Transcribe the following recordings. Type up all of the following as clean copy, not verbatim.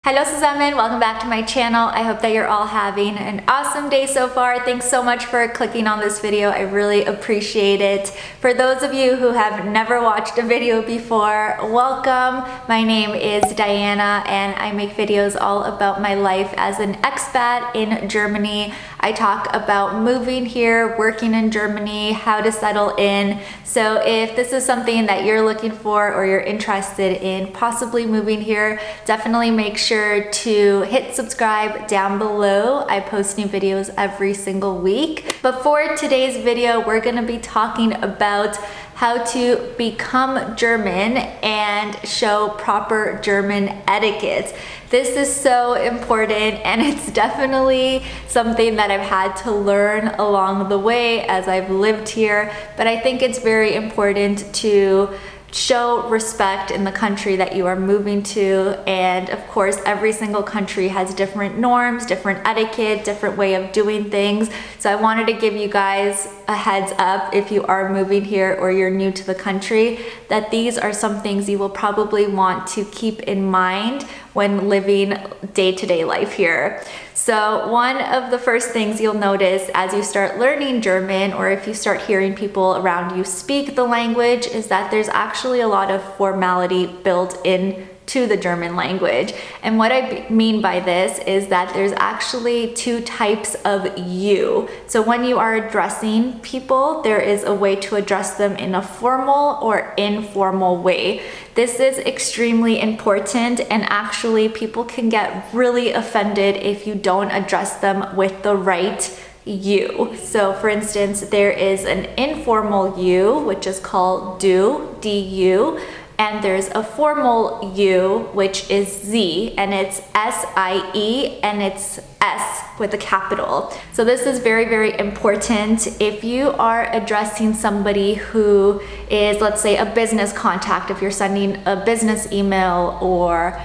Hello zusammen, welcome back to my channel. I hope that you're all having an awesome day so far. Thanks so much for clicking on this video. I really appreciate it. For those of you who have never watched a video before, welcome. My name is Diana and I make videos all about my life as an expat in Germany. I talk about moving here, working in Germany, how to settle in. So if this is something that you're looking for or you're interested in possibly moving here, definitely make sure to hit subscribe down below. I post new videos every single week. But for today's video, we're gonna be talking about how to become German and show proper German etiquette. This is so important and it's definitely something that I've had to learn along the way as I've lived here, but I think it's very important to show respect in the country that you are moving to. And of course, every single country has different norms, different etiquette, different way of doing things. So I wanted to give you guys a heads up if you are moving here or you're new to the country, that these are some things you will probably want to keep in mind when living day-to-day life here. So one of the first things you'll notice as you start learning German, or if you start hearing people around you speak the language, is that there's actually a lot of formality built in to the German language. And what I mean by this is that there's actually two types of you. So when you are addressing people, there is a way to address them in a formal or informal way. This is extremely important, and actually people can get really offended if you don't address them with the right you. So for instance, there is an informal you, which is called du, du, and there's a formal you, which is Sie, and it's S-I-E, and it's S with a capital. So this is very, very important. If you are addressing somebody who is, let's say, a business contact, if you're sending a business email, or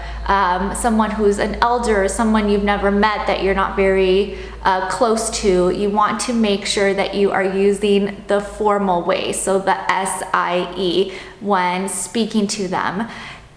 someone who's an elder, someone you've never met that you're not very close to, you want to make sure that you are using the formal way, so the S-I-E, when speaking to them.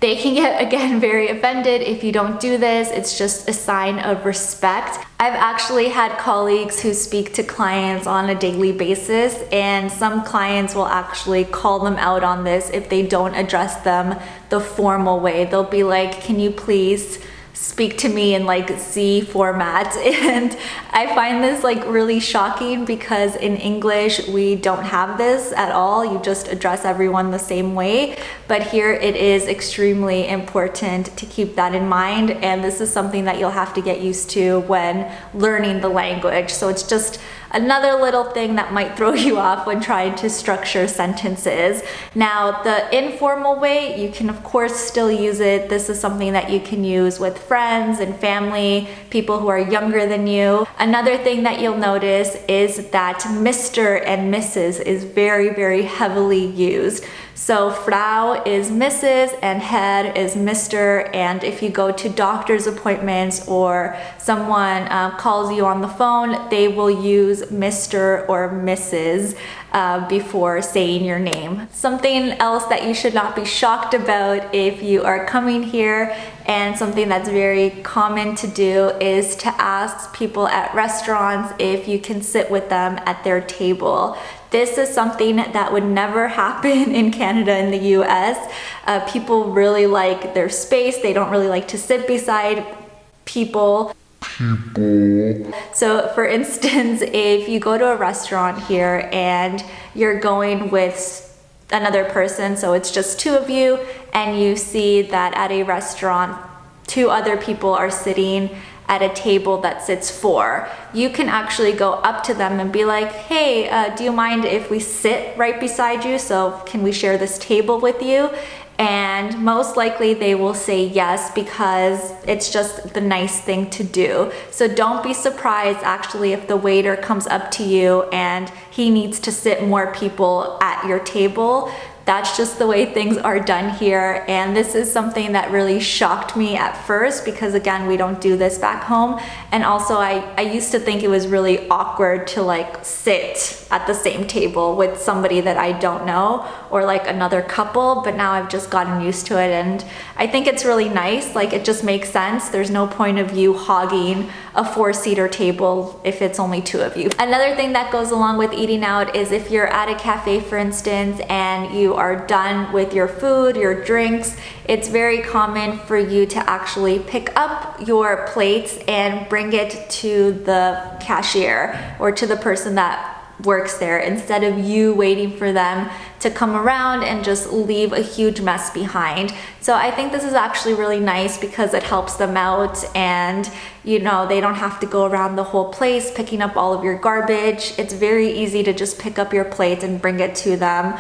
They can get, again, very offended if you don't do this. It's just a sign of respect. I've actually had colleagues who speak to clients on a daily basis, and some clients will actually call them out on this if they don't address them the formal way. They'll be like, can you please speak to me in like C format? And I find this like really shocking because in English we don't have this at all. You just address everyone the same way. But here it is extremely important to keep that in mind, and this is something that you'll have to get used to when learning the language. So it's just another little thing that might throw you off when trying to structure sentences. Now, the informal way, you can of course still use it. This is something that you can use with friends and family, people who are younger than you. Another thing that you'll notice is that Mr. and Mrs. is very, very heavily used. So Frau is Mrs. and Herr is Mr. And if you go to doctor's appointments or someone calls you on the phone, they will use Mr. or Mrs. Before saying your name. Something else that you should not be shocked about if you are coming here, and something that's very common to do, is to ask people at restaurants if you can sit with them at their table. This is something that would never happen in Canada and the US. People really like their space. They don't really like to sit beside people. So for instance, if you go to a restaurant here and you're going with another person, so it's just two of you, and you see that at a restaurant, two other people are sitting at a table that sits four, you can actually go up to them and be like, hey, do you mind if we sit right beside you? So can we share this table with you? And most likely they will say yes, because it's just the nice thing to do. So don't be surprised actually if the waiter comes up to you and he needs to sit more people at your table. that's just the way things are done here. And this is something that really shocked me at first because again, we don't do this back home. And also I used to think it was really awkward to like sit at the same table with somebody that I don't know or like another couple, but now I've just gotten used to it and I think it's really nice. Like it just makes sense. There's no point of you hogging a 4-seater table if it's only 2 of you. Another thing that goes along with eating out is if you're at a cafe, for instance, and you are done with your food, your drinks, it's very common for you to actually pick up your plates and bring it to the cashier or to the person that works there instead of you waiting for them to come around and just leave a huge mess behind. So I think this is actually really nice because it helps them out and you know, they don't have to go around the whole place picking up all of your garbage. It's very easy to just pick up your plate and bring it to them.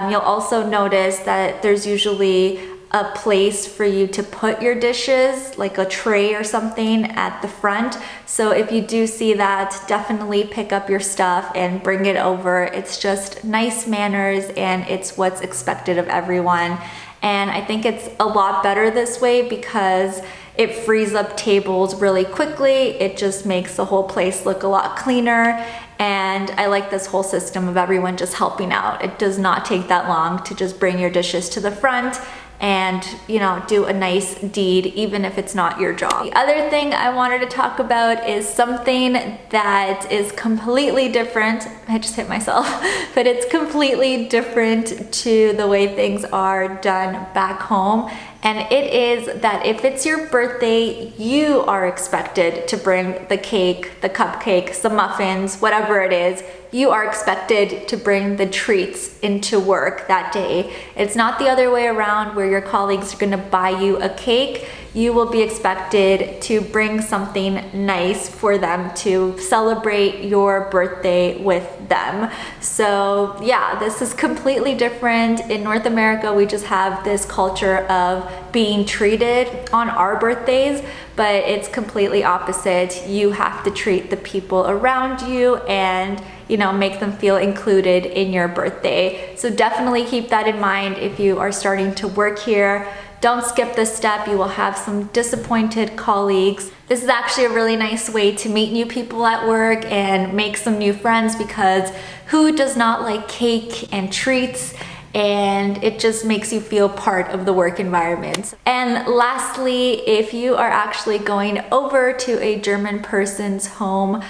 You'll also notice that there's usually a place for you to put your dishes, like a tray or something at the front. So if you do see that, definitely pick up your stuff and bring it over. It's just nice manners and it's what's expected of everyone. And I think it's a lot better this way because it frees up tables really quickly. It just makes the whole place look a lot cleaner. And I like this whole system of everyone just helping out. It does not take that long to just bring your dishes to the front and you know, do a nice deed even if it's not your job. The other thing I wanted to talk about is something that is completely different. I just hit myself, but it's completely different to the way things are done back home. And it is that if it's your birthday, you are expected to bring the cake, the cupcakes, the muffins, whatever it is. You are expected to bring the treats into work that day. It's not the other way around where your colleagues are gonna buy you a cake. You will be expected to bring something nice for them to celebrate your birthday with them. So yeah, this is completely different. In North America, we just have this culture of being treated on our birthdays, but it's completely opposite. You have to treat the people around you and you know, make them feel included in your birthday. So definitely keep that in mind if you are starting to work here. Don't skip this step. You will have some disappointed colleagues. This is actually a really nice way to meet new people at work and make some new friends because who does not like cake and treats? And it just makes you feel part of the work environment. And lastly, if you are actually going over to a German person's home,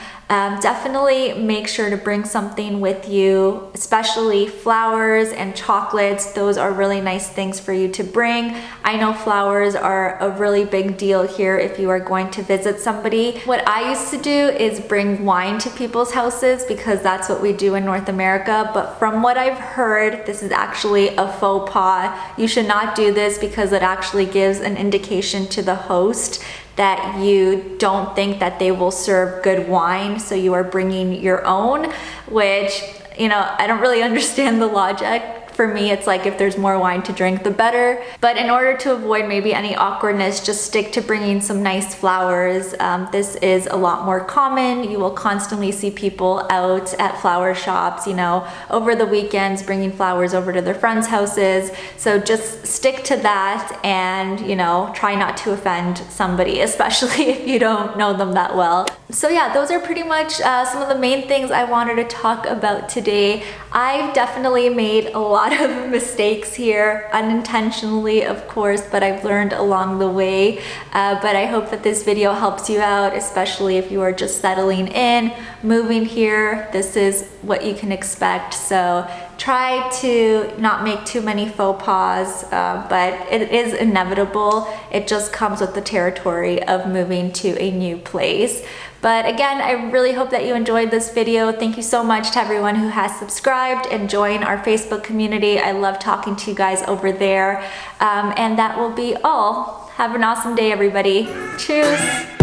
definitely make sure to bring something with you, especially flowers and chocolates. Those are really nice things for you to bring. I know flowers are a really big deal here if you are going to visit somebody. What I used to do is bring wine to people's houses because that's what we do in North America. But from what I've heard, this is actually a faux pas. You should not do this because it actually gives an indication to the host that you don't think that they will serve good wine, so you are bringing your own, which, you know, I don't really understand the logic. For me, it's like if there's more wine to drink, the better. But in order to avoid maybe any awkwardness, just stick to bringing some nice flowers. This is a lot more common. You will constantly see people out at flower shops, you know, over the weekends, bringing flowers over to their friends' houses. So just stick to that and, you know, try not to offend somebody, especially if you don't know them that well. So yeah, those are pretty much some of the main things I wanted to talk about today. I've definitely made a lot of mistakes here, unintentionally of course, but I've learned along the way. But I hope that this video helps you out, especially if you are just settling in, moving here. This is what you can expect. So try to not make too many faux pas, but it is inevitable. It just comes with the territory of moving to a new place. But again, I really hope that you enjoyed this video. Thank you so much to everyone who has subscribed and joined our Facebook community. I love talking to you guys over there. And that will be all. Have an awesome day, everybody. Cheers.